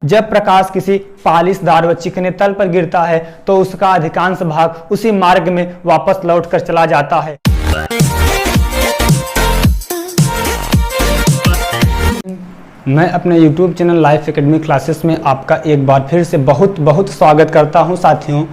जब प्रकाश किसी पालिशदार व चिकने तल पर गिरता है तो उसका अधिकांश भाग उसी मार्ग में वापस लौटकर चला जाता है। मैं अपने YouTube channel life academy classes में आपका एक बार फिर से बहुत स्वागत करता हूं साथियों।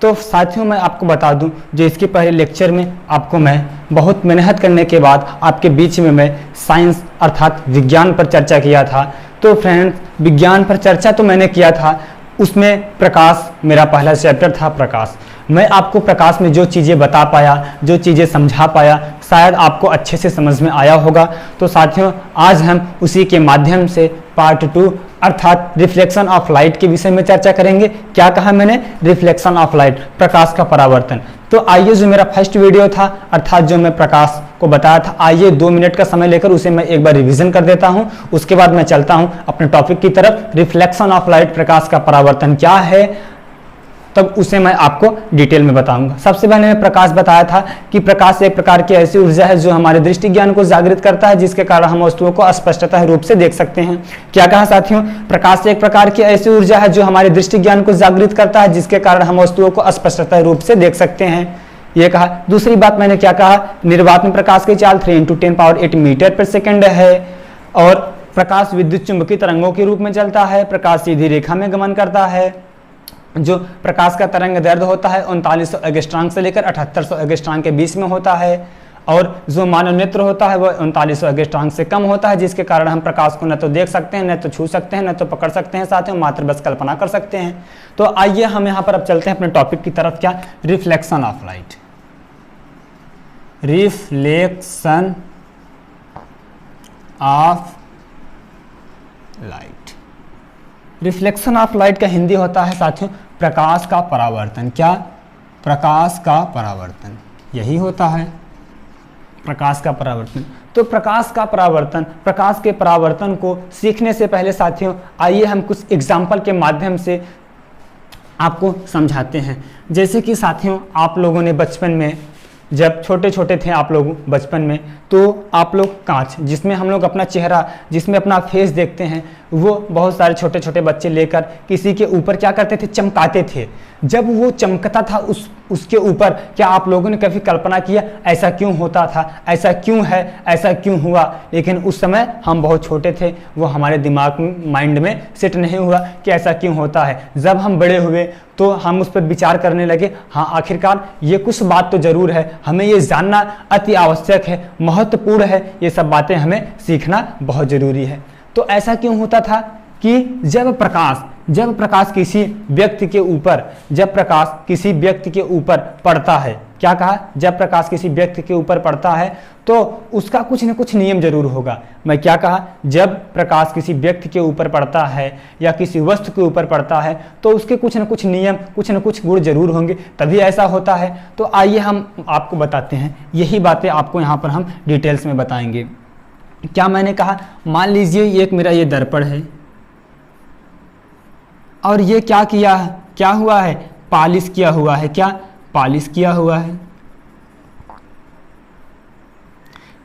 तो साथियों मैं आपको बता दूं, जो इसके पहले लेक्चर में आपको मैं बहुत मेहनत करने के बाद आपके बीच में मैं साइंस अर्थात विज्ञान पर चर्चा किया था। तो फ्रेंड्स, विज्ञान पर चर्चा तो मैंने किया था, उसमें प्रकाश मेरा पहला चैप्टर था। प्रकाश मैं आपको प्रकाश में जो चीज़ें बता पाया, जो चीज़ें समझा पाया, शायद आपको अच्छे से समझ में आया होगा। तो साथियों, आज हम उसी के माध्यम से पार्ट 2 अर्थात रिफ्लेक्शन ऑफ लाइट के विषय में चर्चा करेंगे। क्या कहा मैंने? रिफ्लेक्शन ऑफ लाइट, प्रकाश का परावर्तन। तो आइए, जो मेरा फर्स्ट वीडियो था अर्थात जो मैं प्रकाश को बताया था, आइए 2 मिनट का समय लेकर उसे मैं एक बार रिवीजन कर देता हूं। उसके बाद मैं चलता हूं अपने टॉपिक की तरफ। रिफ्लेक्शन ऑफ लाइट, प्रकाश का परावर्तन क्या है, तब उसे मैं आपको डिटेल में बताऊंगा। सबसे पहले मैं प्रकाश बताया था कि प्रकाश एक प्रकार की ऐसी ऊर्जा है जो हमारे दृष्टि ज्ञान को जागृत करता है, जिसके कारण हम वस्तुओं को स्पष्टता रूप से देख सकते हैं। क्या कहा साथियों? प्रकाश एक प्रकार की ऐसी ऊर्जा है जो हमारे दृष्टि ज्ञान को जागृत करता है, जिसके कारण हम वस्तुओं को स्पष्टता रूप से देख सकते हैं, ये कहा। दूसरी बात मैंने क्या कहा? निर्वात में प्रकाश की चाल 3 × 10⁸ मीटर पर सेकेंड है और प्रकाश विद्युत चुंबकीय तरंगों के रूप में चलता है। प्रकाश सीधी रेखा में गमन करता है। जो प्रकाश का तरंग दैर्ध्य होता है 3900 एंगस्ट्रॉम से लेकर 7800 एंगस्ट्रॉम के बीच में होता है, और जो मानव नेत्र होता है वह 3900 एंगस्ट्रॉम से कम होता है, जिसके कारण हम प्रकाश को न तो देख सकते हैं, न तो छू सकते हैं, न तो पकड़ सकते हैं, साथ ही मात्र बस कल्पना कर सकते हैं। तो आइए हम यहाँ पर अब चलते हैं अपने टॉपिक की तरफ। क्या? Reflection of light. Reflection of light. Reflection of light का हिंदी होता है साथियों प्रकाश का परावर्तन। क्या? प्रकाश का परावर्तन, यही होता है प्रकाश का परावर्तन। तो प्रकाश का परावर्तन, प्रकाश के परावर्तन को सीखने से पहले साथियों आइए हम कुछ एग्जाम्पल के माध्यम से आपको समझाते हैं। जैसे कि साथियों, आप लोगों ने बचपन में, जब छोटे छोटे थे आप लोग बचपन में, तो आप लोग कांच, जिसमें हम लोग अपना चेहरा, जिसमें अपना फेस देखते हैं, वो बहुत सारे छोटे छोटे बच्चे लेकर किसी के ऊपर क्या करते थे? चमकाते थे। जब वो चमकता था उसके ऊपर, क्या आप लोगों ने कभी कल्पना किया ऐसा क्यों होता था, ऐसा क्यों है, ऐसा क्यों हुआ? लेकिन उस समय हम बहुत छोटे थे, वो हमारे दिमाग में, माइंड में सेट नहीं हुआ कि ऐसा क्यों होता है। जब हम बड़े हुए तो हम उस पर विचार करने लगे, हाँ आखिरकार ये कुछ बात तो जरूर है, हमें ये जानना अति आवश्यक है, महत्वपूर्ण है, ये सब बातें हमें सीखना बहुत जरूरी है। तो ऐसा क्यों होता था कि जब प्रकाश किसी व्यक्ति के ऊपर, जब प्रकाश किसी व्यक्ति के ऊपर पड़ता है, क्या कहा? जब प्रकाश किसी व्यक्ति के ऊपर पड़ता है तो उसका कुछ न कुछ नियम जरूर होगा। मैं क्या कहा? जब प्रकाश किसी व्यक्ति के ऊपर पड़ता है या किसी वस्तु के ऊपर पड़ता है तो उसके कुछ न कुछ नियम, कुछ न कुछ गुण जरूर होंगे, तभी ऐसा होता है। तो आइए हम आपको बताते हैं, यही बातें आपको यहाँ पर हम डिटेल्स में बताएंगे। क्या मैंने कहा? मान लीजिए एक मेरा ये दर्पण है और ये क्या हुआ है? पॉलिश किया हुआ है। क्या? पॉलिश किया हुआ है,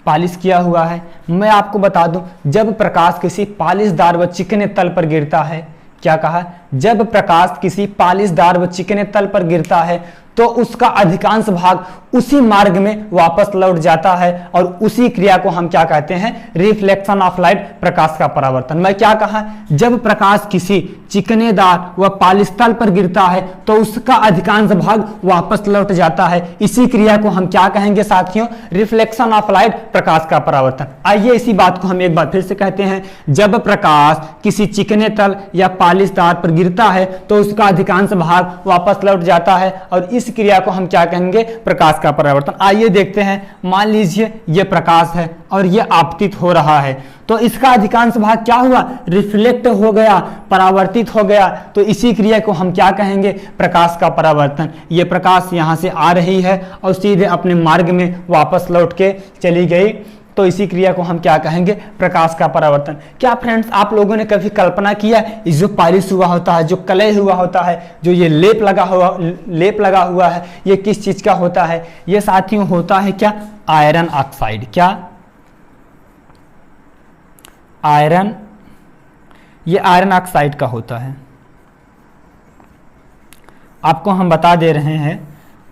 पॉलिश किया हुआ है। मैं आपको बता दूं, जब प्रकाश किसी पॉलिशदार व चिकने तल पर गिरता है, क्या कहा? जब प्रकाश किसी पॉलिशदार व चिकने तल पर गिरता है तो उसका अधिकांश भाग उसी मार्ग में वापस लौट जाता है, और उसी क्रिया को हम क्या कहते हैं? रिफ्लेक्शन ऑफ लाइट, प्रकाश का परावर्तन। मैं क्या कहा? जब प्रकाश किसी चिकनेदार व पॉलिश तल पर गिरता है तो उसका अधिकांश भाग वापस लौट जाता है। इसी क्रिया को हम क्या कहेंगे साथियों? रिफ्लेक्शन ऑफ लाइट, प्रकाश का परावर्तन। आइए इसी बात को हम एक बार फिर से कहते हैं। जब प्रकाश किसी चिकने तल या पॉलिशदार पर गिरता है तो उसका अधिकांश भाग वापस लौट जाता है, और इस क्रिया को हम क्या कहेंगे? प्रकाश का परावर्तन। आइए देखते हैं। मान लीजिए ये प्रकाश है और ये आपतित हो रहा है, तो इसका अधिकांश भाग क्या हुआ? रिफ्लेक्ट हो गया, परावर्तित हो गया। तो इसी क्रिया को हम क्या कहेंगे? प्रकाश का परावर्तन। ये प्रकाश यहाँ से आ रही है और सीधे अपने मार्ग में वापस लौट के चली गई, तो इसी क्रिया को हम क्या कहेंगे? प्रकाश का परावर्तन। क्या फ्रेंड्स, आप लोगों ने कभी कल्पना किया इस जो पॉलिश हुआ होता है, जो कलय हुआ होता है, जो ये लेप लगा हुआ है, ये किस चीज का होता है? ये साथियों होता है क्या? Iron oxide. क्या? आयरन ये आयरन ऑक्साइड का होता है। आपको हम बता दे रहे हैं,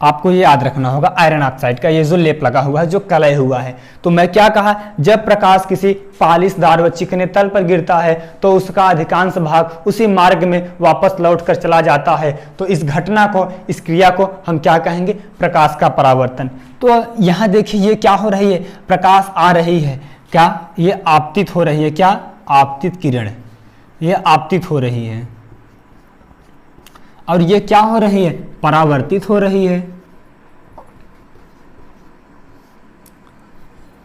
आपको ये याद रखना होगा आयरन ऑक्साइड का ये जो लेप लगा हुआ है, जो कलय हुआ है। तो मैं क्या कहा, जब प्रकाश किसी पालिशदार व चिकने तल पर गिरता है तो उसका अधिकांश भाग उसी मार्ग में वापस लौटकर चला जाता है। तो इस घटना को, इस क्रिया को हम क्या कहेंगे, प्रकाश का परावर्तन। तो यहाँ देखिए ये क्या हो रही है, प्रकाश आ रही है, क्या ये आपतित हो रही है, क्या आपतित किरण, ये आपतित हो रही है, और ये क्या हो रही है, परावर्तित हो रही है।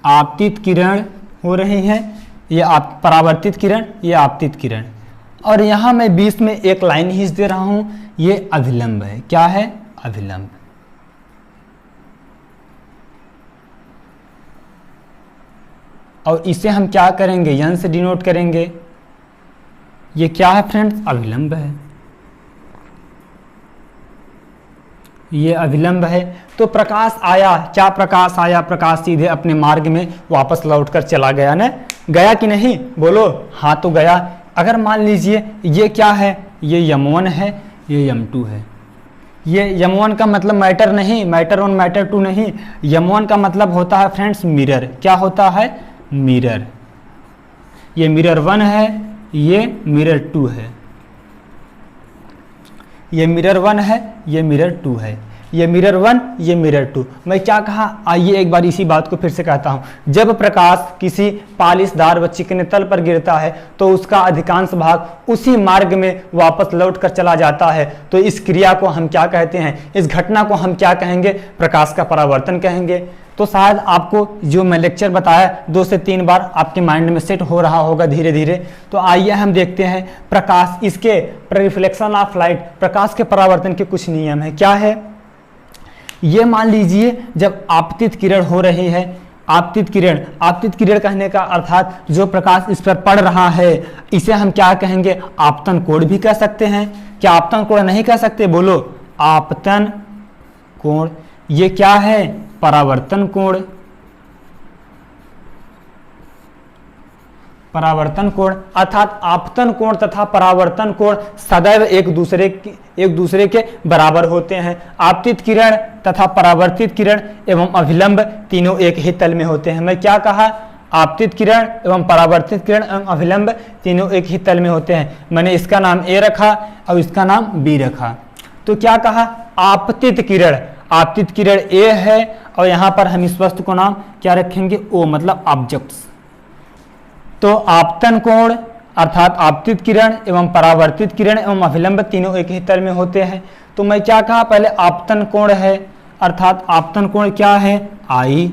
आपतित किरण हो रही है, ये परावर्तित किरण, ये आपतित किरण। और यहां मैं बीच में एक लाइन खींच दे रहा हूं, ये अभिलंब है। क्या है, अभिलंब। और इसे हम क्या करेंगे, यन से डिनोट करेंगे। ये क्या है फ्रेंड्स, अभिलंब है, ये अभिलंब है। तो प्रकाश आया, क्या प्रकाश आया, प्रकाश सीधे अपने मार्ग में वापस लौटकर चला गया ना, गया कि नहीं, बोलो, हाँ तो गया। अगर मान लीजिए ये क्या है, ये यम1 है, ये यम2 है। ये यम1 का मतलब मैटर नहीं, मैटर 1 मैटर 2 नहीं, यम1 का मतलब होता है फ्रेंड्स मिरर। क्या होता है, मिरर। ये मिरर 1 है, ये मिरर 2 है, ये मिरर 1 है, ये मिरर 2 है, ये मिरर 1, ये मिरर 2। मैं क्या कहा, आइए एक बार इसी बात को फिर से कहता हूं। जब प्रकाश किसी पालिशदार व चिकने तल पर गिरता है तो उसका अधिकांश भाग उसी मार्ग में वापस लौट कर चला जाता है। तो इस क्रिया को हम क्या कहते हैं, इस घटना को हम क्या कहेंगे, प्रकाश का परावर्तन कहेंगे। तो शायद आपको जो मैं लेक्चर बताया 2 से 3 बार आपके माइंड में सेट हो रहा होगा धीरे धीरे। तो आइए हम देखते हैं प्रकाश, इसके रिफ्लेक्शन ऑफ लाइट, प्रकाश के परावर्तन के कुछ नियम है। क्या है, ये मान लीजिए जब आपतित किरण हो रही है, आपतित किरण कहने का अर्थात जो प्रकाश इस पर पड़ रहा है, इसे हम क्या कहेंगे, आपतन कोण भी कह सकते हैं। क्या आपतन कोण नहीं कह सकते, बोलो, आपतन कोण। ये क्या है, परावर्तन कोण। परावर्तन कोण अर्थात आपतन कोण तथा परावर्तन कोण सदैव एक दूसरे के बराबर होते हैं। आपतित किरण तथा परावर्तित किरण एवं अभिलंब तीनों एक ही तल में होते हैं। मैं क्या कहा, आपतित किरण एवं परावर्तित किरण एवं अभिलंब तीनों एक ही तल में होते हैं। मैंने इसका नाम ए रखा और इसका नाम बी रखा। तो क्या कहा, आपतित किरण ए है, और यहां पर हम इस वस्तु को नाम क्या रखेंगे, ओ, मतलब ऑब्जेक्ट्स। तो आपतन कोण अर्थात आपतित किरण एवं परावर्तित किरण एवं अभिलंब तीनों एक ही तल में होते हैं। तो मैं क्या कहा, पहले आपतन कोण है, अर्थात आपतन कोण क्या है, आई।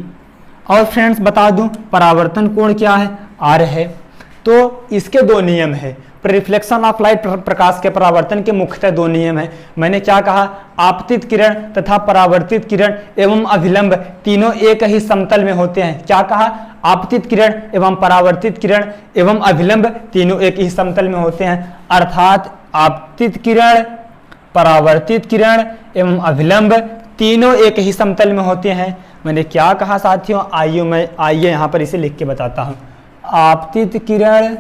और फ्रेंड्स बता दूं, परावर्तन कोण क्या है, आर है। तो इसके 2 नियम है। रिफ्लेक्शन ऑफ लाइट, प्रकाश के परावर्तन के मुख्यतः 2 नियम है। मैंने क्या कहा, आपतित किरण तथा परावर्तित किरण एवं अभिलंब तीनों एक ही समतल में होते हैं। क्या कहा, आपतित किरण एवं परावर्तित किरण एवं अभिलंब तीनों एक ही समतल में होते हैं। अर्थात आपतित किरण, परावर्तित किरण एवं अभिलंब तीनों एक ही समतल में होते हैं। मैंने क्या कहा साथियों, आइए यहां पर इसे लिख के बताता हूं। आपतित किरण,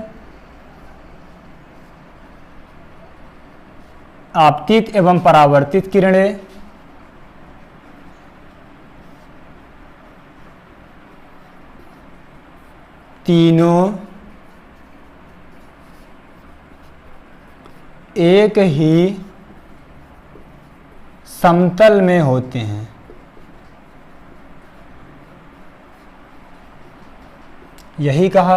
आपतित एवं परावर्तित किरणें तीनों एक ही समतल में होते हैं। यही कहा।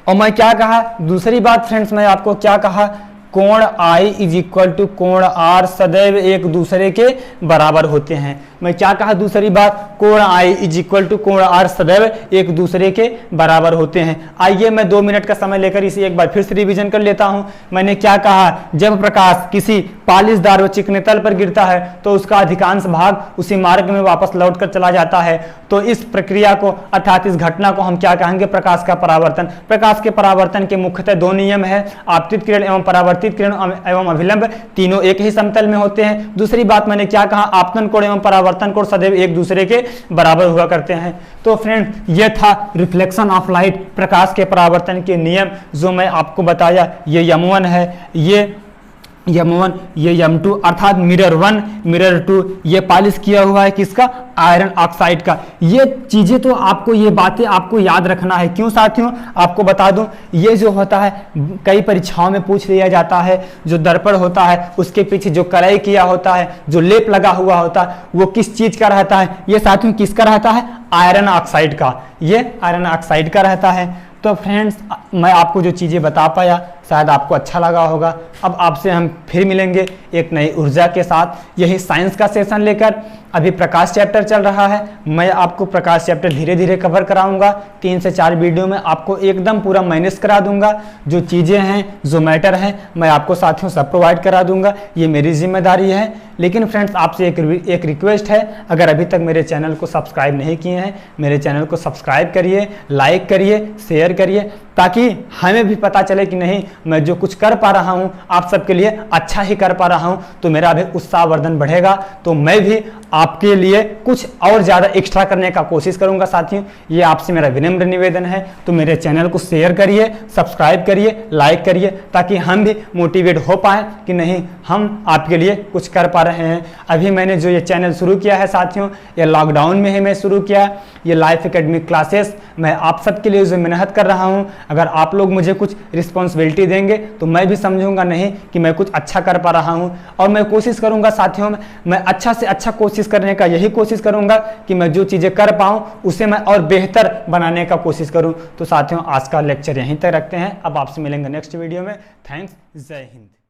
और मैं क्या कहा, दूसरी बात फ्रेंड्स, मैं आपको क्या कहा, कोण I इज इक्वल टू कोण R सदैव एक दूसरे के बराबर होते हैं। मैं क्या कहा, दूसरी बात, कोण I इज इक्वल टू कोण R सदैव एक दूसरे के बराबर होते हैं। आइए मैं 2 मिनट का समय लेकर इसे एक बार फिर से रिवीजन कर लेता हूं। मैंने क्या कहा, जब प्रकाश किसी पालिशदार व चिकने तल पर गिरता है तो उसका अधिकांश भाग उसी मार्ग में वापस लौटकर चला जाता है। तो इस प्रक्रिया को अर्थात इस घटना को हम क्या कहेंगे, प्रकाश का परावर्तन। प्रकाश के परावर्तन के मुख्यतः 2 नियम है, आपतित किरण एवं परावर्तित परावर्तित किरण एवं अभिलंब तीनों एक ही समतल में होते हैं। दूसरी बात मैंने क्या कहा, आपतन कोण एवं परावर्तन कोण सदैव एक दूसरे के बराबर हुआ करते हैं। तो फ्रेंड ये था रिफ्लेक्शन ऑफ लाइट, प्रकाश के परावर्तन के नियम जो मैं आपको बताया। ये M1 है, ये M1, ये M2 अर्थात मिरर 1 मिरर 2, ये पॉलिश किया हुआ है किसका, आयरन ऑक्साइड का। ये चीजें तो आपको, ये बातें आपको याद रखना है। क्यों साथियों, आपको बता दूं, ये जो होता है कई परीक्षाओं में पूछ लिया जाता है, जो दर्पण होता है उसके पीछे जो कलई किया होता है, जो लेप लगा हुआ होता है, वो किस चीज का रहता है, ये साथियों किसका रहता है, आयरन ऑक्साइड का, ये आयरन ऑक्साइड का रहता है। तो फ्रेंड्स मैं आपको जो चीज़ें बता पाया शायद आपको अच्छा लगा होगा। अब आपसे हम फिर मिलेंगे एक नई ऊर्जा के साथ, यही साइंस का सेशन लेकर। अभी प्रकाश चैप्टर चल रहा है, मैं आपको प्रकाश चैप्टर धीरे धीरे कवर कराऊंगा। 3 से 4 वीडियो में आपको एकदम पूरा मैनेज करा दूंगा। जो चीज़ें हैं, जो मैटर हैं, मैं आपको साथियों सब प्रोवाइड करा दूंगा, ये मेरी जिम्मेदारी है। लेकिन फ्रेंड्स आपसे एक रिक्वेस्ट है, अगर अभी तक मेरे चैनल को सब्सक्राइब नहीं किए हैं, मेरे चैनल को सब्सक्राइब करिए, लाइक करिए, शेयर करिए, ताकि हमें भी पता चले कि नहीं मैं जो कुछ कर पा रहा हूँ आप सबके लिए अच्छा ही कर पा रहा हूँ। तो मेरा भी उत्साहवर्धन बढ़ेगा, तो मैं भी आपके लिए कुछ और ज़्यादा एक्स्ट्रा करने का कोशिश करूंगा। साथियों ये आपसे मेरा विनम्र निवेदन है, तो मेरे चैनल को शेयर करिए, सब्सक्राइब करिए, लाइक करिए, ताकि हम भी मोटिवेट हो पाएँ कि नहीं हम आपके लिए कुछ कर पा रहे हैं। अभी मैंने जो ये चैनल शुरू किया है साथियों, ये लॉकडाउन में ही मैं शुरू किया, ये लाइफ एकेडमिक क्लासेस मैं आप सबके लिए जो मेहनत कर रहा हूँ, अगर आप लोग मुझे कुछ रिस्पॉन्सिबिलिटी देंगे तो मैं भी समझूंगा नहीं कि मैं कुछ अच्छा कर पा रहा हूँ। और मैं कोशिश करूंगा साथियों, मैं अच्छा से अच्छा कोशिश करने का यही कोशिश करूंगा कि मैं जो चीज़ें कर पाऊँ उसे मैं और बेहतर बनाने का कोशिश करूँ। तो साथियों आज का लेक्चर यहीं तक रखते हैं, अब आपसे मिलेंगे नेक्स्ट वीडियो में। थैंक्स, जय हिंद।